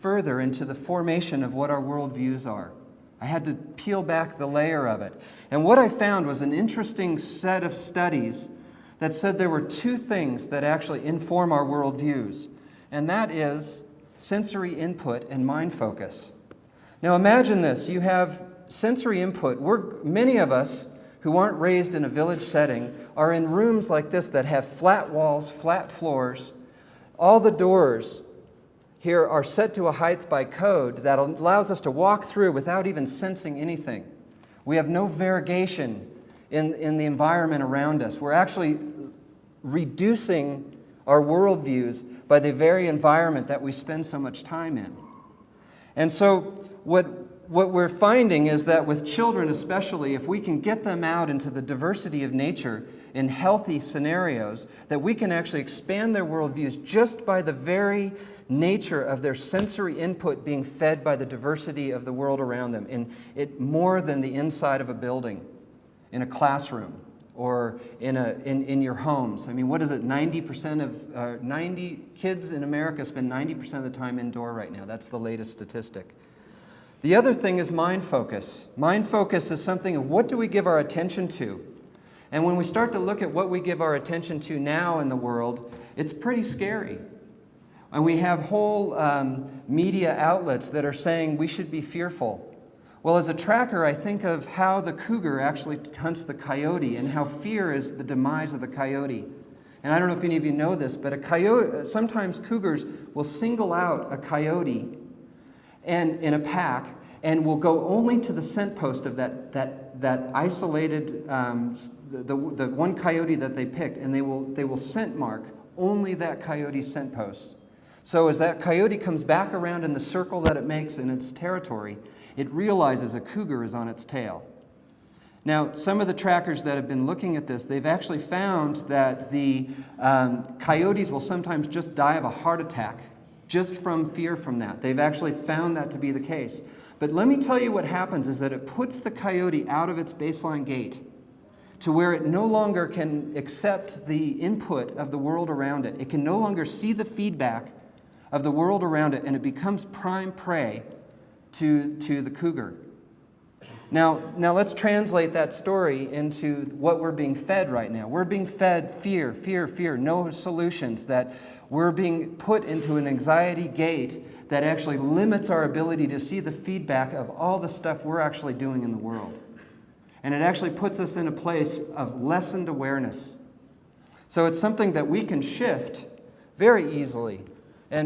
further into the formation of what our worldviews are. I had to peel back the layer of it. And what I found was an interesting set of studies that said there were two things that actually inform our worldviews, and that is sensory input and mind focus. Now imagine this, you have sensory input. Many of us who aren't raised in a village setting are in rooms like this that have flat walls, flat floors. All the doors here are set to a height by code that allows us to walk through without even sensing anything. We have no variegation in the environment around us. We're actually reducing our worldviews by the very environment that we spend so much time in. And so what we're finding is that with children especially, if we can get them out into the diversity of nature in healthy scenarios, that we can actually expand their worldviews just by the very nature of their sensory input being fed by the diversity of the world around them, in it more than the inside of a building, in a classroom, or in your homes. I mean, what is it? 90 kids in America spend 90% of the time indoor right now. That's the latest statistic. The other thing is mind focus. Mind focus is something of what do we give our attention to? And when we start to look at what we give our attention to now in the world, it's pretty scary. And we have whole media outlets that are saying we should be fearful. Well, as a tracker, I think of how the cougar actually hunts the coyote and how fear is the demise of the coyote. And I don't know if any of you know this, but sometimes cougars will single out a coyote and in a pack and will go only to the scent post of that isolated, the one coyote that they picked, and they will scent mark only that coyote's scent post. So as that coyote comes back around in the circle that it makes in its territory, it realizes a cougar is on its tail. Now, some of the trackers that have been looking at this, they've actually found that the coyotes will sometimes just die of a heart attack just from fear from that. They've actually found that to be the case. But let me tell you what happens is that it puts the coyote out of its baseline gait to where it no longer can accept the input of the world around it. It can no longer see the feedback of the world around it, and it becomes prime prey to the cougar. Now let's translate that story into what we're being fed right now. We're being fed fear, fear, fear, no solutions, that we're being put into an anxiety gate that actually limits our ability to see the feedback of all the stuff we're actually doing in the world. And it actually puts us in a place of lessened awareness. So it's something that we can shift very easily